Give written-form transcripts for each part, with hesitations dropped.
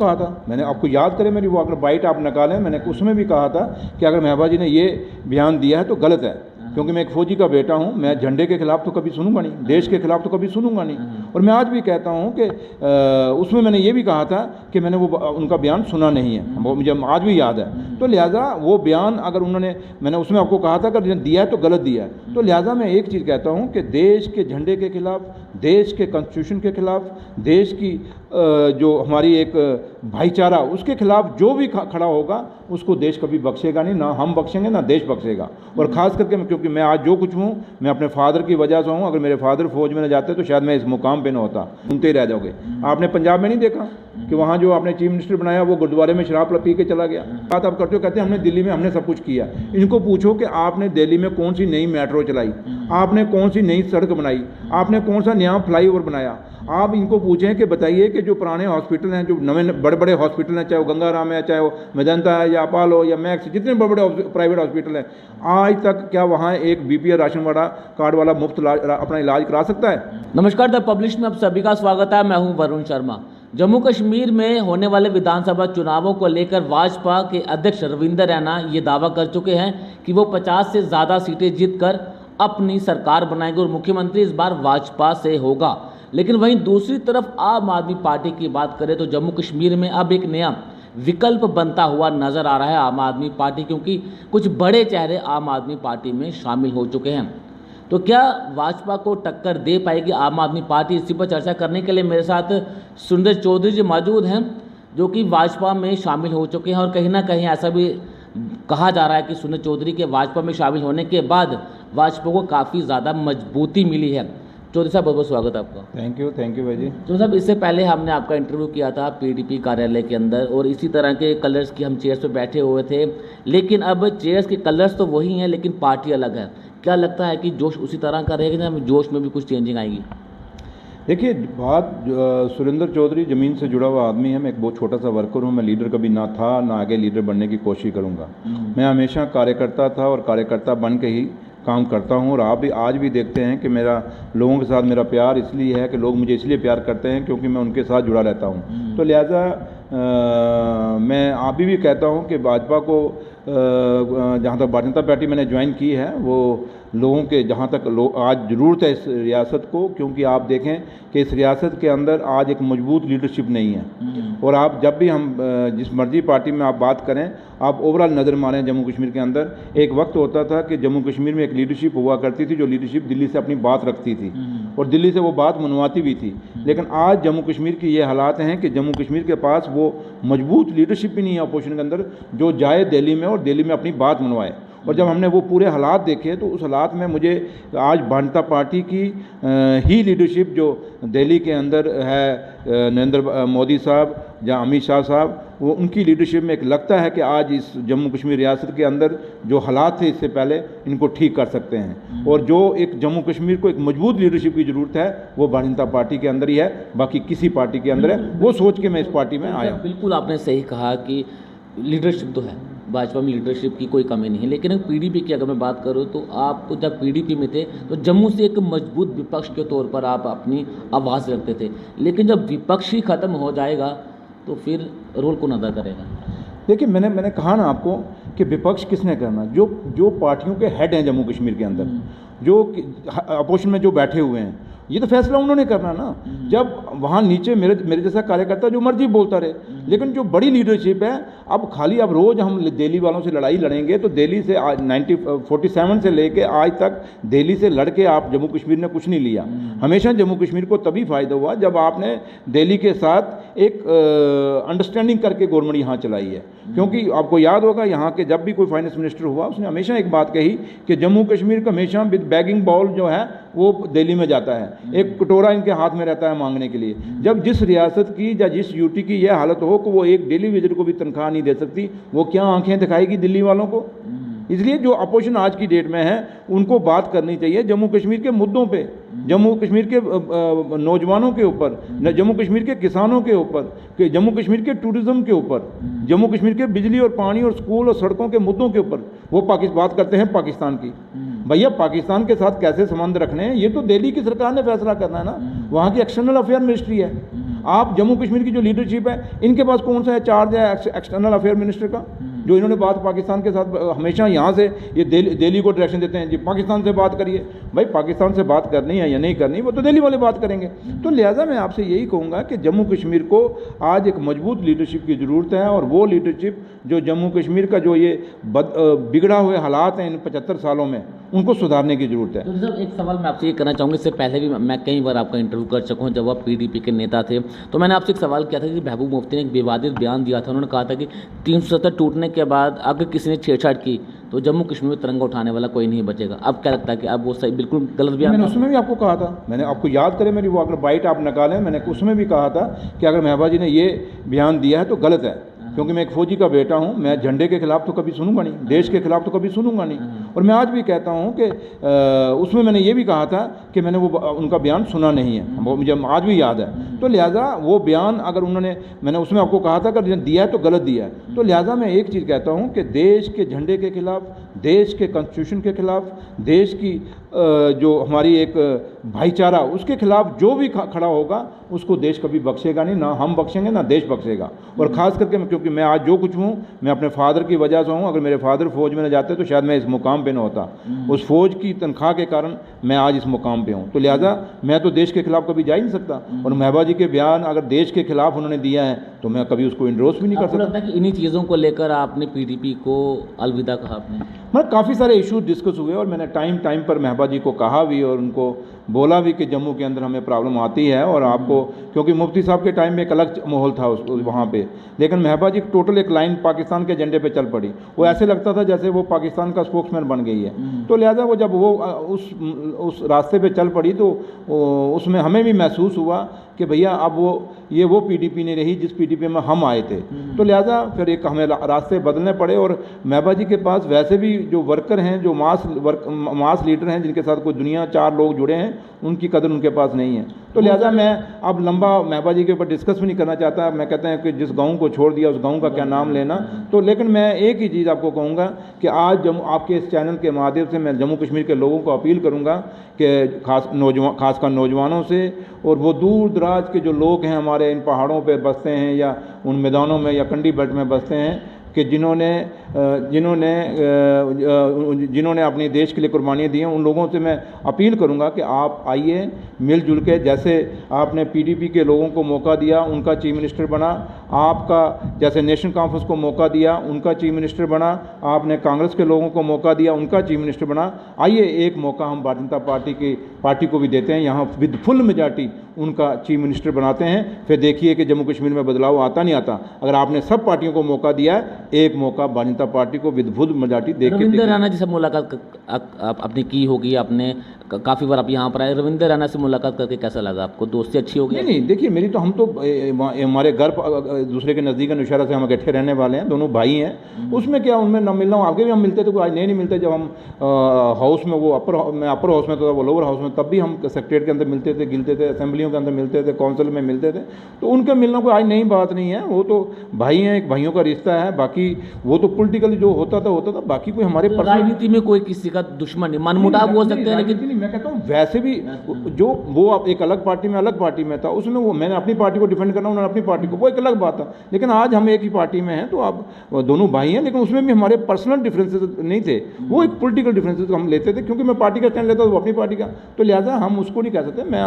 कहा था, मैंने आपको याद करें मेरी वो अगर बाइट आप निकालें, मैंने उसमें भी कहा था कि अगर महबूबा जी ने ये बयान दिया है तो गलत है, क्योंकि मैं एक फ़ौजी का बेटा हूँ, मैं झंडे के खिलाफ तो कभी सुनूंगा नहीं, देश के खिलाफ तो कभी सुनूंगा नहीं। और मैं आज भी कहता हूँ कि उसमें मैंने ये भी कहा था कि मैंने वो उनका बयान सुना नहीं है, वो मुझे आज भी याद है। तो लिहाजा वो बयान अगर उन्होंने, मैंने उसमें आपको कहा था अगर दिया है तो गलत दिया है। तो लिहाजा मैं एक चीज़ कहता हूँ कि देश के झंडे के खिलाफ, देश के कॉन्स्टिट्यूशन के खिलाफ, देश की जो हमारी एक भाईचारा, उसके खिलाफ जो भी खड़ा होगा उसको देश कभी बख्शेगा नहीं, ना हम बख्शेंगे ना देश बख्शेगा। और ख़ास करके क्योंकि मैं आज जो कुछ हूँ मैं अपने फादर की वजह से हूँ। अगर मेरे फादर फौज में न जाते तो शायद मैं इस मुकाम पे न होता। सुनते ही रह जाओगे। आपने पंजाब में नहीं देखा कि वहाँ जो आपने चीफ मिनिस्टर बनाया वो गुरुद्वारे में शराब पी के चला गया। बात आप करते हो, कहते हैं हमने दिल्ली में हमने सब कुछ किया। इनको पूछो कि आपने दिल्ली में कौन सी नई मेट्रो चलाई, आपने कौन सी नई सड़क बनाई, आपने कौन सा नया फ्लाईओवर बनाया। आप इनको पूछें कि बताइए कि जो पुराने हॉस्पिटल हैं, जो नए बड़े बड़े हॉस्पिटल हैं, चाहे वो गंगाराम है, चाहे वो मेदांता है या अपोलो या मैक्स, जितने बड़े बड़े प्राइवेट हॉस्पिटल हैं, आज तक क्या वहाँ एक बीपीएल राशन वाला कार्ड वाला मुफ्त अपना इलाज करा सकता है? नमस्कार, द पब्लिश में आप सभी का स्वागत है। मैं हूं वरुण शर्मा। जम्मू कश्मीर में होने वाले विधानसभा चुनावों को लेकर भाजपा के अध्यक्ष रविंदर रैना ये दावा कर चुके हैं कि वो 50 से ज़्यादा सीटें जीतकर अपनी सरकार बनाएंगे और मुख्यमंत्री इस बार भाजपा से होगा। लेकिन वहीं दूसरी तरफ आम आदमी पार्टी की बात करें तो जम्मू कश्मीर में अब एक नया विकल्प बनता हुआ नजर आ रहा है आम आदमी पार्टी, क्योंकि कुछ बड़े चेहरे आम आदमी पार्टी में शामिल हो चुके हैं। तो क्या भाजपा को टक्कर दे पाएगी आम आदमी पार्टी? इसी पर चर्चा करने के लिए मेरे साथ सुरेंद्र चौधरी जी मौजूद हैं, जो कि भाजपा में शामिल हो चुके हैं। और कहीं ना कहीं ऐसा भी कहा जा रहा है कि सुरेंद्र चौधरी के भाजपा में शामिल होने के बाद भाजपा को काफ़ी ज़्यादा मजबूती मिली है। चौधरी साहब, बहुत बहुत स्वागत है आपका। थैंक यू भाई जी। चौधरी साहब, इससे पहले हमने आपका इंटरव्यू किया था पीडीपी कार्यालय के अंदर और इसी तरह के कलर्स की हम चेयर्स पे बैठे हुए थे, लेकिन अब चेयर्स के कलर्स तो वही हैं लेकिन पार्टी अलग है। क्या लगता है कि जोश उसी तरह का रहेगा या जोश में भी कुछ चेंजिंग आएगी? देखिए, बात सुरेंद्र चौधरी ज़मीन से जुड़ा हुआ आदमी है। मैं एक बहुत छोटा सा वर्कर हूँ। मैं लीडर कभी ना था, ना आगे लीडर बनने की कोशिश करूँगा। मैं हमेशा कार्यकर्ता था और कार्यकर्ता बन के ही काम करता हूँ। और आप भी आज भी देखते हैं कि मेरा लोगों के साथ मेरा प्यार इसलिए है कि लोग मुझे इसलिए प्यार करते हैं क्योंकि मैं उनके साथ जुड़ा रहता हूँ। तो लिहाजा मैं अभी भी कहता हूँ कि भाजपा को जहाँ तक भारतीय जनता पार्टी मैंने ज्वाइन की है, वो लोगों के जहाँ तक आज ज़रूरत है इस रियासत को, क्योंकि आप देखें कि इस रियासत के अंदर आज एक मजबूत लीडरशिप नहीं है। और आप जब भी हम जिस मर्जी पार्टी में आप बात करें, आप ओवरऑल नज़र मारें जम्मू कश्मीर के अंदर, एक वक्त होता था कि जम्मू कश्मीर में एक लीडरशिप हुआ करती थी, जो लीडरशिप दिल्ली से अपनी बात रखती थी और दिल्ली से वो बात मनवाती भी थी। लेकिन आज जम्मू कश्मीर की ये हालात हैं कि जम्मू कश्मीर के पास वो मजबूत लीडरशिप भी नहीं है अपोजिशन के अंदर, जो जाए दिल्ली में और दिल्ली में अपनी बात मनवाए। और जब हमने वो पूरे हालात देखे तो उस हालात में मुझे आज भारतीय जनता पार्टी की ही लीडरशिप जो दिल्ली के अंदर है, नरेंद्र मोदी साहब या अमित शाह साहब, वो उनकी लीडरशिप में एक लगता है कि आज इस जम्मू कश्मीर रियासत के अंदर जो हालात थे इससे पहले, इनको ठीक कर सकते हैं। और जो एक जम्मू कश्मीर को एक मजबूत लीडरशिप की ज़रूरत है वो भारतीय जनता पार्टी के अंदर ही है, बाकी किसी पार्टी के अंदर है। वो सोच के मैं इस पार्टी में आया। बिल्कुल आपने सही कहा कि लीडरशिप तो है, भाजपा में लीडरशिप की कोई कमी नहीं है। लेकिन पीडीपी की अगर मैं बात करूं तो आप जब पीडीपी में थे तो जम्मू से एक मजबूत विपक्ष के तौर पर आप अपनी आवाज़ रखते थे, लेकिन जब विपक्ष ही खत्म हो जाएगा तो फिर रोल कौन अदा करेगा? देखिए, मैंने कहा ना आपको कि विपक्ष किसने करना? जो पार्टियों के हेड हैं जम्मू कश्मीर के अंदर, जो अपोजिशन में जो बैठे हुए हैं, ये तो फैसला उन्होंने करना ना। जब वहाँ नीचे मेरे जैसा कार्यकर्ता जो मर्जी बोलता रहे, लेकिन जो बड़ी लीडरशिप है, अब खाली अब रोज़ हम दिल्ली वालों से लड़ाई लड़ेंगे तो दिल्ली से 1947 से लेके आज तक दिल्ली से लड़के आप जम्मू कश्मीर ने कुछ नहीं लिया। हमेशा जम्मू कश्मीर को तभी फ़ायदा हुआ जब आपने दिल्ली के साथ एक अंडरस्टैंडिंग करके गवर्नमेंट यहाँ चलाई है। क्योंकि आपको याद होगा, यहाँ के जब भी कोई फाइनेंस मिनिस्टर हुआ उसने हमेशा एक बात कही कि जम्मू कश्मीर का हमेशा विद बैगिंग बॉल जो है वो दिल्ली में जाता है, एक कटोरा इनके हाथ में रहता है मांगने के लिए। जब जिस रियासत की या जिस यूटी की यह हालत हो कि वो एक डेली विजिट को भी तनख्वाह नहीं दे सकती, वो क्या आंखें दिखाएगी दिल्ली वालों को? इसलिए जो अपोजिशन आज की डेट में है उनको बात करनी चाहिए जम्मू कश्मीर के मुद्दों पे, जम्मू कश्मीर के नौजवानों के ऊपर, जम्मू कश्मीर के किसानों के ऊपर, जम्मू कश्मीर के टूरिज्म के ऊपर, जम्मू कश्मीर के बिजली और पानी और स्कूल और सड़कों के मुद्दों के ऊपर। वो बात करते हैं पाकिस्तान की। भैया, पाकिस्तान के साथ कैसे संबंध रखने हैं ये तो दिल्ली की सरकार ने फैसला करना है ना। वहाँ की एक्सटर्नल अफेयर मिनिस्ट्री है। आप जम्मू कश्मीर की जो लीडरशिप है, इनके पास कौन सा है चार्ज है एक्सटर्नल अफेयर मिनिस्टर का, जो इन्होंने बात पाकिस्तान के साथ हमेशा यहाँ से ये दिल्ली को डायरेक्शन देते हैं जी पाकिस्तान से बात करिए। भाई पाकिस्तान से बात करनी है या नहीं करनी वो तो दिल्ली वाले बात करेंगे। तो लिहाजा मैं आपसे यही कहूँगा कि जम्मू कश्मीर को आज एक मजबूत लीडरशिप की ज़रूरत है, और वो लीडरशिप जो जम्मू कश्मीर का जो ये बिगड़ा हुए हालात हैं इन 75 सालों में, उनको सुधारने की ज़रूरत है। तो सर एक सवाल मैं आपसे ये करना चाहूँगा, इससे पहले भी मैं कई बार आपका इंटरव्यू कर चुका हूँ, जब आप पीडीपी के नेता थे, तो मैंने आपसे एक सवाल किया था कि महबूब मुफ्ती ने एक विवादित बयान दिया था। उन्होंने कहा था कि 370 टूटने के बाद अगर किसी ने छेड़छाड़ की तो जम्मू कश्मीर में तिरंगा उठाने वाला कोई नहीं बचेगा। अब क्या लगता है कि अब वो सही बिल्कुल गलत बयान? मैंने उसमें भी आपको कहा था, मैंने आपको याद करें मेरी वो अगर बाइट आप निकालें, मैंने उसमें भी कहा था कि अगर महबूबा जी ने ये बयान दिया है तो गलत है, क्योंकि मैं एक फौजी का बेटा हूं, मैं झंडे के खिलाफ तो कभी सुनूंगा नहीं, देश के खिलाफ तो कभी सुनूंगा नहीं। और मैं आज भी कहता हूं कि उसमें मैंने ये भी कहा था कि मैंने वो उनका बयान सुना नहीं है, वो मुझे आज भी याद है। तो लिहाजा वो बयान अगर उन्होंने, मैंने उसमें आपको कहा था अगर दिया है तो गलत दिया है। तो लिहाजा मैं एक चीज़ कहता हूं कि देश के झंडे के खिलाफ, देश के कॉन्स्टिट्यूशन के खिलाफ, देश की जो हमारी एक भाईचारा, उसके खिलाफ जो भी खड़ा होगा उसको देश कभी बख्शेगा नहीं, ना हम बख्शेंगे ना देश बख्शेगा। और ख़ास करके क्योंकि मैं आज जो कुछ हूँ मैं अपने फादर की वजह से हूँ। अगर मेरे फादर फौज में न जाते तो शायद मैं इस मुकाम पे न होता, उस फौज की तनख्वाह के कारण मैं आज इस मुकाम पे हूँ। तो लिहाजा मैं तो देश के खिलाफ कभी जा ही नहीं सकता, और महबूबा जी के बयान अगर देश के खिलाफ उन्होंने दिया है तो मैं कभी उसको इंडोर्स भी नहीं कर सकता। लगता है कि इन्हीं चीज़ों को लेकर आपने पीडीपी को अलविदा कहा आपने? मतलब काफ़ी सारे इशूज डिस्कस हुए और मैंने टाइम पर महबूबा जी को कहा भी और उनको बोला भी कि जम्मू के अंदर हमें प्रॉब्लम आती है, और आपको क्योंकि मुफ्ती साहब के टाइम में एक अलग माहौल था वहाँ पे, लेकिन महबूबा जी टोटल एक लाइन पाकिस्तान के एजेंडे पे चल पड़ी। वो ऐसे लगता था जैसे वो पाकिस्तान का स्पोक्समैन बन गई है। तो लिहाजा वो जब वो उस रास्ते पे चल पड़ी तो उसमें हमें भी महसूस हुआ कि भैया अब वो पीडीपी नहीं रही जिस पीडीपी में हम आए थे। तो लिहाजा फिर एक हमें रास्ते बदलने पड़े, और महबूबा जी के पास वैसे भी जो वर्कर हैं, जो मास लीडर हैं, जिनके साथ कोई दुनिया 4 लोग जुड़े हैं, उनकी कदर उनके पास नहीं है। तो लिहाजा मैं अब लंबा महबूबा जी के ऊपर डिस्कस भी नहीं करना चाहता। मैं कहते हैं कि जिस गाँव को छोड़ दिया उस गाँव का क्या नाम लेना। तो लेकिन मैं एक ही चीज़ आपको कहूँगा कि आज आपके इस चैनल के माध्यम से मैं जम्मू कश्मीर के लोगों को अपील करूँगा कि खासकर नौजवानों से, और वो दूर दराज के जो लोग हैं हमारे इन पहाड़ों पे बसते हैं या उन मैदानों में या कंडी बेल्ट में बसते हैं, कि जिन्होंने अपने देश के लिए कुर्बानियाँ दी हैं, उन लोगों से मैं अपील करूंगा कि आप आइए मिलजुल के, जैसे आपने पीडीपी के लोगों को मौका दिया, उनका चीफ मिनिस्टर बना, आपका जैसे नेशनल कॉन्फ्रेंस को मौका दिया, उनका चीफ मिनिस्टर बना, आपने कांग्रेस के लोगों को मौका दिया, उनका चीफ मिनिस्टर बना। आइए एक मौका हम भारतीय जनता पार्टी को भी देते हैं, यहाँ विद फुल मेजॉरिटी उनका चीफ मिनिस्टर बनाते हैं। फिर देखिए कि जम्मू कश्मीर में बदलाव आता नहीं आता। अगर आपने सब पार्टियों को मौका दिया है, एक मौका भारतीय जनता पार्टी को विद फुल मेजॉरिटी देख के। रविंद्र रैना जी से मुलाकात आपने की होगी, आपने काफ़ी बार आप यहाँ पर आए, रविंद्र रैना से मुलाकात करके कैसा लगा आपको? दोस्ती अच्छी होगी? नहीं, देखिए मेरी तो, हम तो हमारे घर दूसरे के नज़दीक नौशहरा से हम इकट्ठे रहने वाले हैं, दोनों भाई हैं, उसमें क्या उनमें न मिलना, आगे भी हम मिलते थे, कोई आज नहीं मिलते। जब हम हाउस में मैं अपर हाउस में था, वो लोअर हाउस में, तब भी हम सेक्रेटरीट के अंदर मिलते थे, गिलते थे, असेंबलियों के अंदर मिलते थे, काउंसिल में मिलते थे। तो उनका मिलना कोई आज नई बात नहीं है, वो तो भाई हैं, एक भाइयों का रिश्ता है। बाकी वो तो पॉलिटिकली जो होता था, बाकी कोई हमारे राजनीति में कोई किसी का दुश्मन नहीं, मनमुटाव हो सकते हैं, लेकिन मैं कहता हूँ वैसे भी जो वो एक अलग पार्टी में था, उसमें वो मैंने अपनी पार्टी को डिफेंड करना, उन्होंने अपनी पार्टी को, वो एक अलग बात था। लेकिन आज हम एक ही पार्टी में हैं, तो अब दोनों भाई हैं, लेकिन उसमें भी हमारे पर्सनल डिफरेंसेस नहीं थे, वो एक पॉलिटिकल डिफरेंसेस हम लेते थे, क्योंकि मैं पार्टी का स्टैंड लेता था, वो अपनी पार्टी का। तो लिहाजा हम उसको नहीं कह सकते। मैं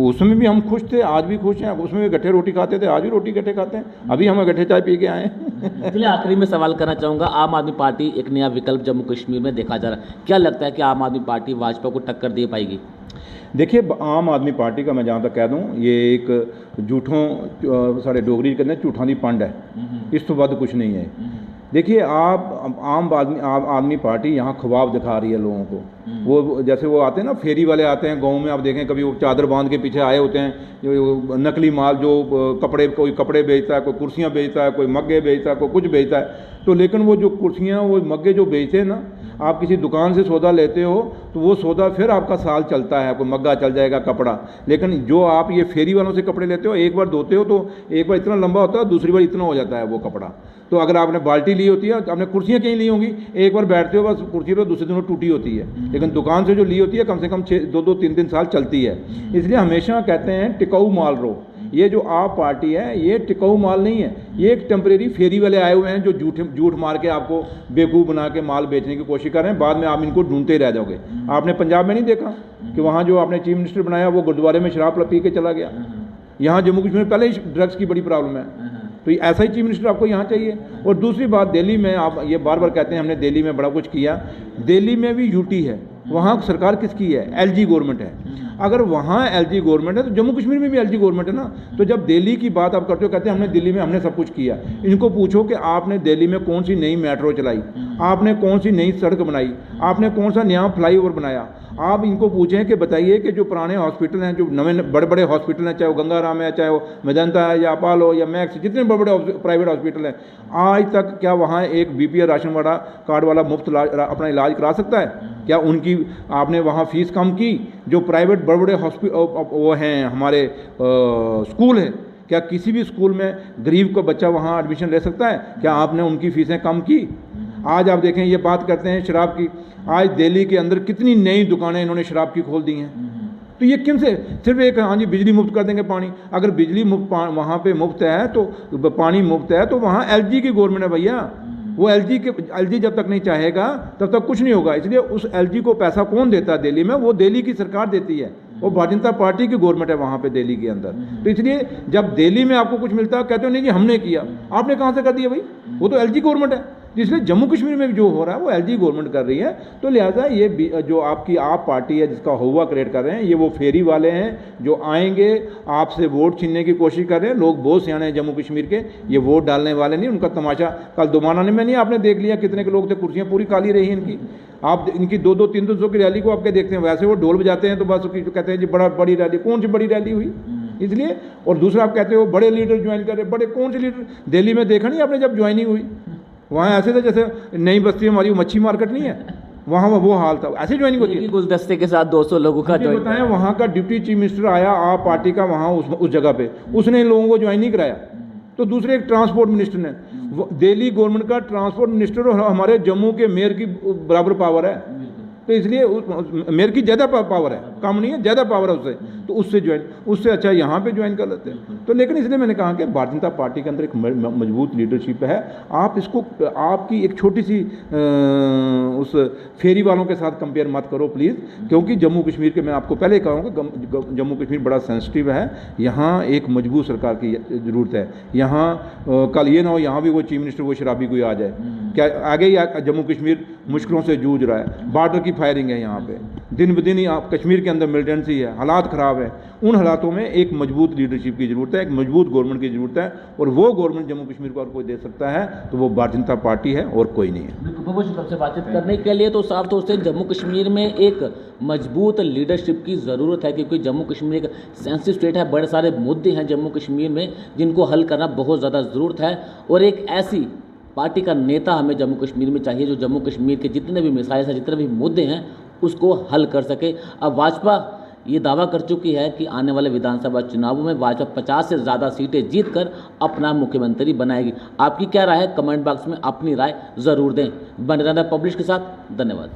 उसमें भी हम खुश थे, आज भी खुश हैं, उसमें भी गट्ठे रोटी खाते थे, आज भी रोटी गट्ठे खाते हैं, अभी हम गट्ठे चाय पी के आए हैं। चलिए आखिरी में सवाल करना चाहूँगा, आम आदमी पार्टी एक नया विकल्प जम्मू कश्मीर में देखा जा रहा है, क्या लगता है कि आम आदमी पार्टी भाजपा को टक्कर दे पाएगी? देखिए, आम आदमी पार्टी का मैं जहाँ तक कह दूँ, ये एक झूठों साढ़े डोगरी कहते हैं झूठों दी पंड है, इस तो बाद कुछ नहीं है। देखिए, आप आम आदमी पार्टी यहाँ ख्वाब दिखा रही है लोगों को। वो जैसे वो आते हैं ना, फेरी वाले आते हैं गांव में, आप देखें कभी वो चादर बांध के पीछे आए होते हैं, जो नकली माल, जो कोई कपड़े बेचता है, कोई कुर्सियाँ बेचता है, कोई मग्गे बेचता है, कोई कुछ बेचता है। तो लेकिन वो जो कुर्सियाँ, वो मग्गे जो बेचते हैं ना, आप किसी दुकान से सौदा लेते हो तो वो सौदा फिर आपका साल चलता है, कोई मग्गा चल जाएगा कपड़ा। लेकिन जो आप ये फेरी वालों से कपड़े लेते हो, एक बार धोते हो तो एक बार इतना लंबा होता है, दूसरी बार इतना हो जाता है वो कपड़ा। तो अगर आपने बाल्टी ली होती है, आपने कुर्सियाँ कहीं ली होंगी, एक बार बैठते हो बस कुर्सी पर, दूसरे दिनों टूटी होती है। लेकिन दुकान से जो ली होती है, कम से कम 2-3 साल चलती है। इसलिए हमेशा कहते हैं टिकाऊ माल लो। ये जो आप पार्टी है ये टिकाऊ माल नहीं है, ये एक टेम्परेरी फेरी वाले आए हुए हैं जो झूठ मार के आपको बेवकूफ़ बना के माल बेचने की कोशिश कर रहे हैं, बाद में आप इनको ढूंढते ही रह जाओगे। आपने पंजाब में नहीं देखा कि वहाँ जो आपने चीफ मिनिस्टर बनाया वो गुरुद्वारे में शराब पी के चला गया। यहाँ जम्मू कश्मीर में पहले ही ड्रग्स की बड़ी प्रॉब्लम है, तो ऐसा ही चीफ मिनिस्टर आपको यहाँ चाहिए। और दूसरी बात, दिल्ली में आप ये बार बार कहते हैं हमने दिल्ली में बड़ा कुछ किया, दिल्ली में भी यूटी है, वहाँ सरकार किसकी है? एलजी गवर्नमेंट है। अगर वहाँ एलजी गवर्नमेंट है तो जम्मू कश्मीर में भी एलजी गवर्नमेंट है ना। तो जब दिल्ली की बात आप करते हो, कहते हैं हमने दिल्ली में हमने सब कुछ किया। इनको पूछो कि आपने दिल्ली में कौन सी नई मेट्रो चलाई, आपने कौन सी नई सड़क बनाई, आपने कौन सा नया फ्लाईओवर बनाया। आप इनको पूछें कि बताइए कि जो पुराने हॉस्पिटल हैं, जो नवे बड़े बड़े हॉस्पिटल हैं, चाहे वो गंगाराम है, चाहे वो मेदांता है या अपोलो या मैक्स, जितने बड़े बड़े प्राइवेट हॉस्पिटल हैं, आज तक क्या वहाँ एक बीपीएल राशन वाला कार्ड वाला मुफ्त अपना इलाज करा सकता है? क्या उनकी आपने वहाँ फीस कम की? जो प्राइवेट बड़े बड़े हॉस्पिटल वो हैं हमारे स्कूल हैं, क्या किसी भी स्कूल में गरीब का बच्चा वहाँ एडमिशन ले सकता है? क्या आपने उनकी फ़ीसें कम की? आज आप देखें, ये बात करते हैं शराब की, आज दिल्ली के अंदर कितनी नई दुकानें इन्होंने शराब की खोल दी हैं। तो ये किन से? सिर्फ एक, हाँ जी बिजली मुफ्त कर देंगे, पानी, अगर बिजली मुफ्त वहाँ पे मुफ्त है तो पानी मुफ्त है तो वहाँ एलजी की गवर्नमेंट है भैया। वो एलजी जब तक नहीं चाहेगा तब तक कुछ नहीं होगा। इसलिए उस एलजी को पैसा कौन देता है दिल्ली में? वो दिल्ली की सरकार देती है, वो भारतीय जनता पार्टी की गवर्नमेंट है वहाँ पे दिल्ली के अंदर। तो इसलिए जब दिल्ली में आपको कुछ मिलता है कहते हो नहीं जी हमने किया, आपने कहाँ से कर दिया भाई? वो तो एलजी गवर्नमेंट है। इसलिए जम्मू कश्मीर में जो हो रहा है वो एलजी गवर्नमेंट कर रही है। तो लिहाजा ये जो आपकी आप पार्टी है जिसका हुआ क्रिएट कर रहे हैं, ये वो फेरी वाले हैं जो आएंगे आपसे वोट छीनने की कोशिश कर रहे हैं। लोग बहुत सियाने हैं जम्मू कश्मीर के, ये वोट डालने वाले नहीं। उनका तमाशा कल दोमाना में नहीं आपने देख लिया, कितने के लोग थे, कुर्सियाँ पूरी खाली रही इनकी। आप इनकी 200-300 की रैली को आपके देखते हैं, वैसे वो ढोल बजाते हैं तो बस कहते हैं जी बड़ी रैली। कौन सी बड़ी रैली हुई? इसलिए, और दूसरा आप कहते हो बड़े लीडर ज्वाइन कर रहे, बड़े कौन से लीडर? दिल्ली में देखा नहीं आपने जब ज्वाइनिंग हुई, वहाँ ऐसे थे जैसे नई बस्ती हमारी मच्छी मार्केट नहीं है, वहाँ वो हाल था, ऐसे ज्वाइनिंग होती है। गुलदस्ते के साथ 200 लोगों का ज्वाइन बताया। वहाँ का डिप्टी चीफ मिनिस्टर आया आप पार्टी का वहाँ उस जगह पे, उसने इन लोगों को ज्वाइन नहीं कराया। तो दूसरे एक ट्रांसपोर्ट मिनिस्टर ने, दिल्ली गवर्नमेंट का ट्रांसपोर्ट मिनिस्टर और हमारे जम्मू के मेयर की बराबर पावर है। तो इसलिए मेयर की ज़्यादा पावर है, कम नहीं है, ज़्यादा पावर है उससे, तो उससे ज्वाइन, उससे अच्छा यहाँ पे ज्वाइन कर लेते हैं। तो लेकिन इसलिए मैंने कहा कि भारतीय जनता पार्टी के अंदर एक मजबूत लीडरशिप है। आप इसको आपकी एक छोटी सी उस फेरी वालों के साथ कंपेयर मत करो प्लीज़, क्योंकि जम्मू कश्मीर के, मैं आपको पहले कहूँगा, जम्मू कश्मीर बड़ा सेंसिटिव है। यहाँ एक मजबूत सरकार की ज़रूरत है। यहाँ कल ये ना हो यहाँ भी वो चीफ मिनिस्टर वो शराबी कोई आ जाए, क्या आगे ही जम्मू कश्मीर मुश्किलों से जूझ रहा है, बॉर्डर की फायरिंग है यहाँ पे, दिन ब दिन ही कश्मीर के अंदर मिलिटेंसी है, हालात ख़राब है। उन हालातों में एक मजबूत लीडरशिप की ज़रूरत है, एक मजबूत गवर्नमेंट की ज़रूरत है, और वो गवर्नमेंट जम्मू कश्मीर को और कोई दे सकता है तो वो भारतीय जनता पार्टी है और कोई नहीं है। सबसे बातचीत करने के लिए तो साफ तौर से जम्मू कश्मीर में एक मजबूत लीडरशिप की ज़रूरत है, क्योंकि जम्मू कश्मीर एक सेंसिटिव स्टेट है, बड़े सारे मुद्दे हैं जम्मू कश्मीर में जिनको हल करना बहुत ज़्यादा ज़रूरत है, और एक ऐसी पार्टी का नेता हमें जम्मू कश्मीर में चाहिए जो जम्मू कश्मीर के जितने भी मिसाइल हैं, जितने भी मुद्दे हैं उसको हल कर सके। अब भाजपा ये दावा कर चुकी है कि आने वाले विधानसभा चुनावों में भाजपा 50 से ज़्यादा सीटें जीतकर अपना मुख्यमंत्री बनाएगी। आपकी क्या राय है? कमेंट बॉक्स में अपनी राय ज़रूर दें। बने रहना पब्लिश के साथ। धन्यवाद।